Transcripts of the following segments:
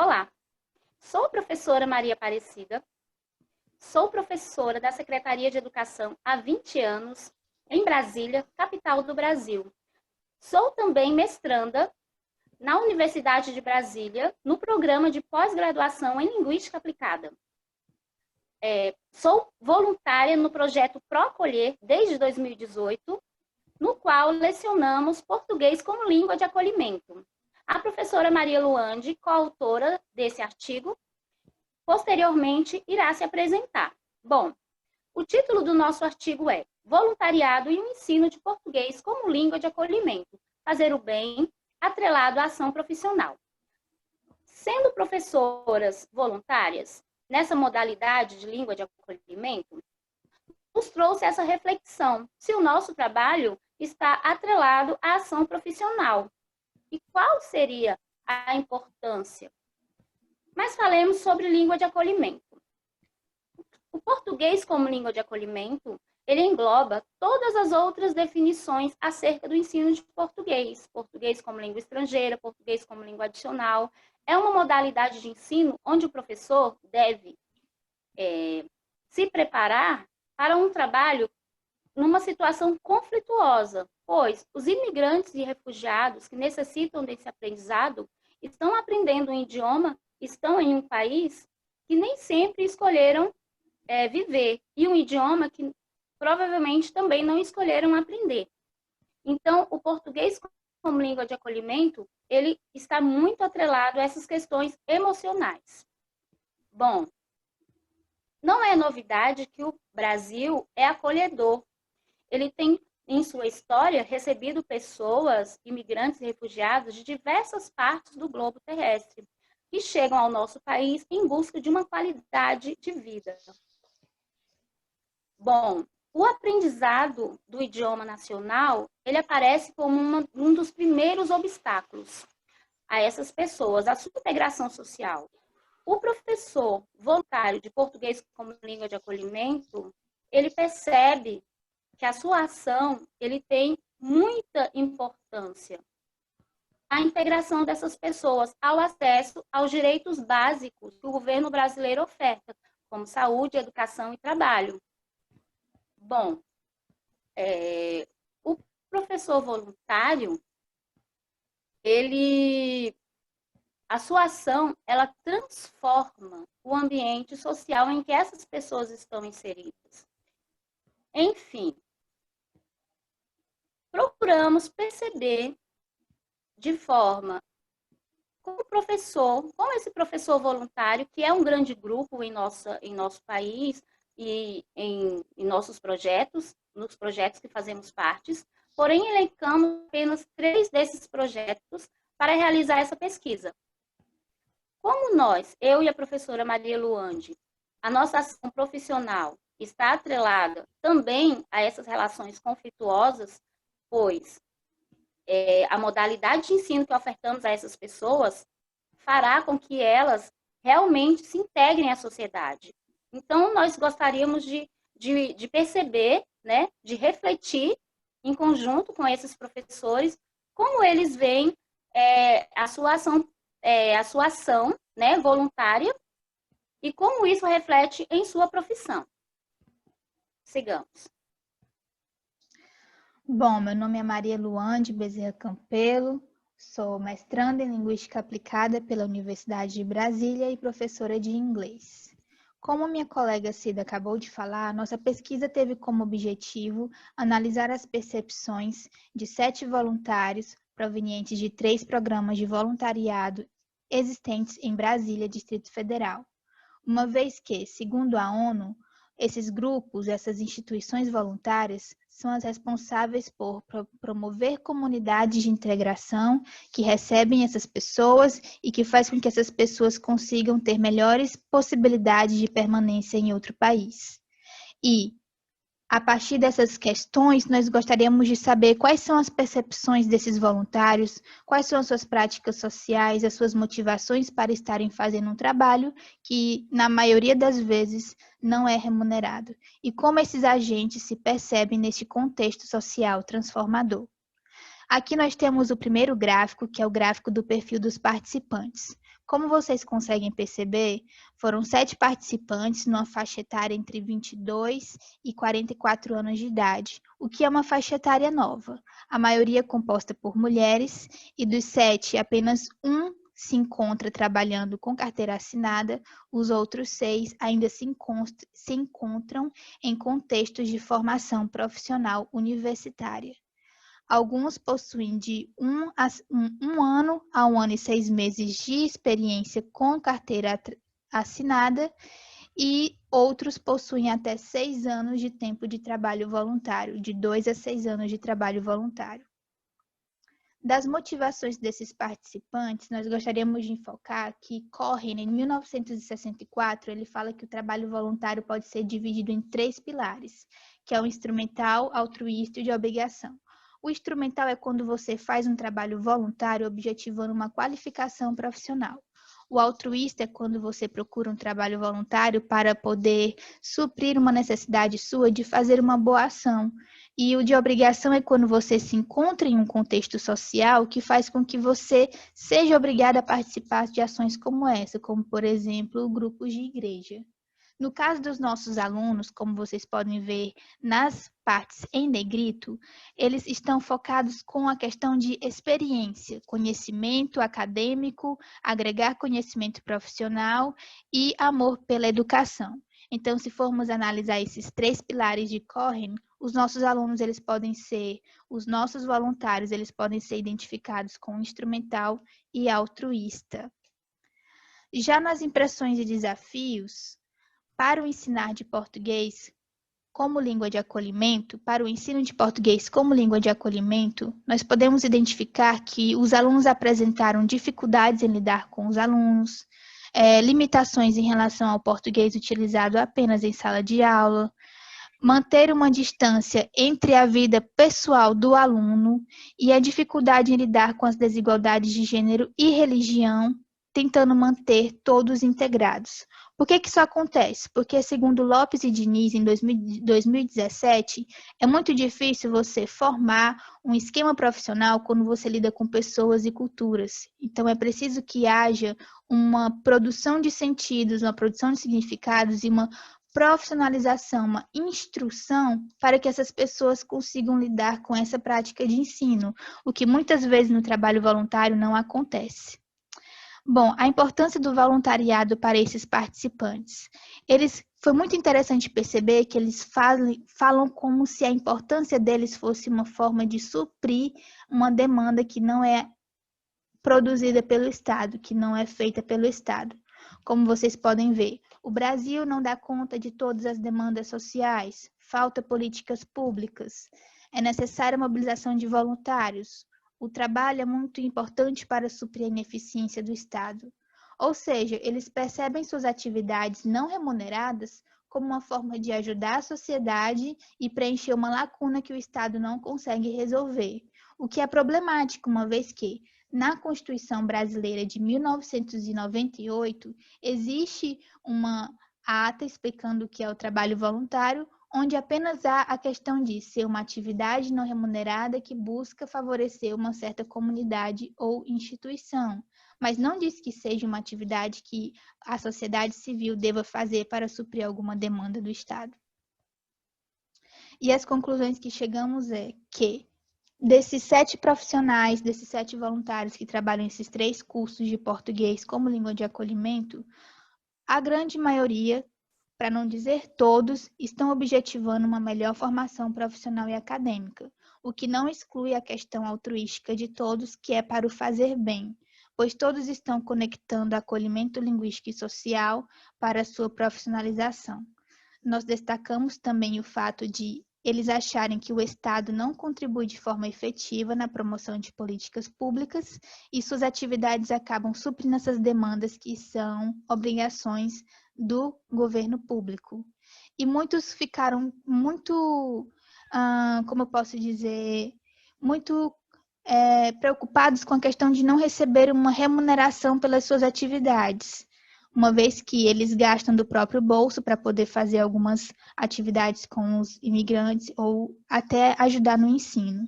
Olá, sou a professora Maria Aparecida, sou professora da Secretaria de Educação há 20 anos, em Brasília, capital do Brasil. Sou também mestranda na Universidade de Brasília, no programa de pós-graduação em Linguística Aplicada. Sou voluntária no projeto Proacolher desde 2018, no qual lecionamos português como língua de acolhimento. A professora Maria Luande, coautora desse artigo, posteriormente irá se apresentar. Bom, o título do nosso artigo é Voluntariado e o ensino de português como língua de acolhimento, fazer o bem, atrelado à ação profissional. Sendo professoras voluntárias nessa modalidade de língua de acolhimento, nos trouxe essa reflexão, se o nosso trabalho está atrelado à ação profissional. E qual seria a importância? Mas falemos sobre língua de acolhimento. O português como língua de acolhimento, ele engloba todas as outras definições acerca do ensino de português. Português como língua estrangeira, português como língua adicional. É uma modalidade de ensino onde o professor deve se preparar para um trabalho numa situação conflituosa, pois os imigrantes e refugiados que necessitam desse aprendizado estão aprendendo um idioma, estão em um país que nem sempre escolheram viver, e um idioma que provavelmente também não escolheram aprender. Então, o português como língua de acolhimento, ele está muito atrelado a essas questões emocionais. Bom, não é novidade que o Brasil é acolhedor. Ele tem, em sua história, recebido pessoas, imigrantes e refugiados de diversas partes do globo terrestre, que chegam ao nosso país em busca de uma qualidade de vida. Bom, o aprendizado do idioma nacional, ele aparece como um dos primeiros obstáculos a essas pessoas, a sua integração social. O professor voluntário de português como língua de acolhimento, ele percebe que a sua ação, ele tem muita importância. A integração dessas pessoas ao acesso aos direitos básicos que o governo brasileiro oferta, como saúde, educação e trabalho. Bom, o professor voluntário, a sua ação, ela transforma o ambiente social em que essas pessoas estão inseridas. Enfim, procuramos perceber de forma como esse professor voluntário, que é um grande grupo em nosso país e em nossos projetos, nos projetos que fazemos parte, porém elencamos apenas 3 desses projetos para realizar essa pesquisa. Como eu e a professora Maria Luande, a nossa ação profissional está atrelada também a essas relações conflituosas, pois a modalidade de ensino que ofertamos a essas pessoas fará com que elas realmente se integrem à sociedade. Então, nós gostaríamos de perceber, né, de refletir em conjunto com esses professores, como eles veem a sua ação, né, voluntária, e como isso reflete em sua profissão. Sigamos. Bom, meu nome é Maria Luande Bezerra Campelo, sou mestranda em Linguística Aplicada pela Universidade de Brasília e professora de inglês. Como minha colega Cida acabou de falar, nossa pesquisa teve como objetivo analisar as percepções de 7 voluntários provenientes de 3 programas de voluntariado existentes em Brasília, Distrito Federal. Uma vez que, segundo a ONU, esses grupos, essas instituições voluntárias, são as responsáveis por promover comunidades de integração que recebem essas pessoas e que faz com que essas pessoas consigam ter melhores possibilidades de permanência em outro país. E, a partir dessas questões, nós gostaríamos de saber quais são as percepções desses voluntários, quais são as suas práticas sociais, as suas motivações para estarem fazendo um trabalho que, na maioria das vezes, não é remunerado, e como esses agentes se percebem neste contexto social transformador. Aqui nós temos o primeiro gráfico, que é o gráfico do perfil dos participantes. Como vocês conseguem perceber, foram 7 participantes numa faixa etária entre 22 e 44 anos de idade, o que é uma faixa etária nova. A maioria composta por mulheres e dos 7, apenas um se encontra trabalhando com carteira assinada, os outros 6 ainda se encontram em contextos de formação profissional universitária. Alguns possuem de um ano a 1 ano e 6 meses de experiência com carteira assinada e outros possuem até 6 anos de tempo de trabalho voluntário, de 2 a 6 anos de trabalho voluntário. Das motivações desses participantes, nós gostaríamos de enfocar que Cohen, em 1964, ele fala que o trabalho voluntário pode ser dividido em 3 pilares, que é o instrumental, altruísta e de obrigação. O instrumental é quando você faz um trabalho voluntário objetivando uma qualificação profissional. O altruísta é quando você procura um trabalho voluntário para poder suprir uma necessidade sua de fazer uma boa ação. E o de obrigação é quando você se encontra em um contexto social que faz com que você seja obrigado a participar de ações como essa, como, por exemplo, grupos de igreja. No caso dos nossos alunos, como vocês podem ver nas partes em negrito, eles estão focados com a questão de experiência, conhecimento acadêmico, agregar conhecimento profissional e amor pela educação. Então, se formos analisar esses 3 pilares de Cohen, os nossos alunos, os nossos voluntários, eles podem ser identificados com instrumental e altruísta. Já nas impressões e desafios, para o ensinar de português como língua de acolhimento, para o ensino de português como língua de acolhimento, nós podemos identificar que os alunos apresentaram dificuldades em lidar com os alunos, limitações em relação ao português utilizado apenas em sala de aula, manter uma distância entre a vida pessoal do aluno e a dificuldade em lidar com as desigualdades de gênero e religião, tentando manter todos integrados. Por que isso acontece? Porque, segundo Lopes e Diniz, em 2017, é muito difícil você formar um esquema profissional quando você lida com pessoas e culturas. Então, é preciso que haja uma produção de sentidos, uma produção de significados e uma profissionalização, uma instrução para que essas pessoas consigam lidar com essa prática de ensino, o que muitas vezes no trabalho voluntário não acontece. Bom, a importância do voluntariado para esses participantes. Foi muito interessante perceber que eles falam como se a importância deles fosse uma forma de suprir uma demanda que não é produzida pelo Estado, que não é feita pelo Estado. Como vocês podem ver, o Brasil não dá conta de todas as demandas sociais, falta políticas públicas, é necessária a mobilização de voluntários. O trabalho é muito importante para suprir a ineficiência do Estado. Ou seja, eles percebem suas atividades não remuneradas como uma forma de ajudar a sociedade e preencher uma lacuna que o Estado não consegue resolver, o que é problemático, uma vez que, na Constituição Brasileira de 1998, existe uma ata explicando o que é o trabalho voluntário, onde apenas há a questão de ser uma atividade não remunerada que busca favorecer uma certa comunidade ou instituição, mas não diz que seja uma atividade que a sociedade civil deva fazer para suprir alguma demanda do Estado. E as conclusões que chegamos é que, desses 7 profissionais, desses 7 voluntários que trabalham esses 3 cursos de português como língua de acolhimento, a grande maioria, para não dizer todos, estão objetivando uma melhor formação profissional e acadêmica, o que não exclui a questão altruística de todos, que é para o fazer bem, pois todos estão conectando acolhimento linguístico e social para a sua profissionalização. Nós destacamos também o fato de eles acharem que o Estado não contribui de forma efetiva na promoção de políticas públicas e suas atividades acabam suprindo essas demandas que são obrigações do governo público. E muitos ficaram muito, como eu posso dizer, muito preocupados com a questão de não receber uma remuneração pelas suas atividades, uma vez que eles gastam do próprio bolso para poder fazer algumas atividades com os imigrantes ou até ajudar no ensino.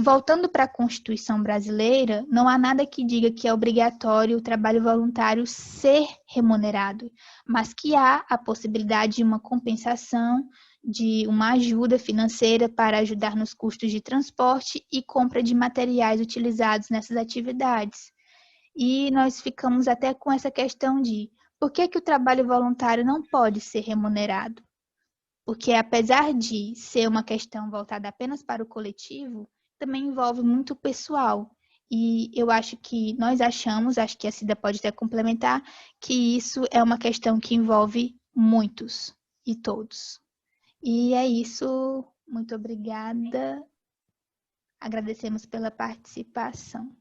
Voltando para a Constituição brasileira, não há nada que diga que é obrigatório o trabalho voluntário ser remunerado, mas que há a possibilidade de uma compensação, de uma ajuda financeira para ajudar nos custos de transporte e compra de materiais utilizados nessas atividades. E nós ficamos até com essa questão de por que o trabalho voluntário não pode ser remunerado? Porque apesar de ser uma questão voltada apenas para o coletivo, também envolve muito o pessoal. E eu acho que acho que a Cida pode até complementar, que isso é uma questão que envolve muitos e todos. E é isso. Muito obrigada. Agradecemos pela participação.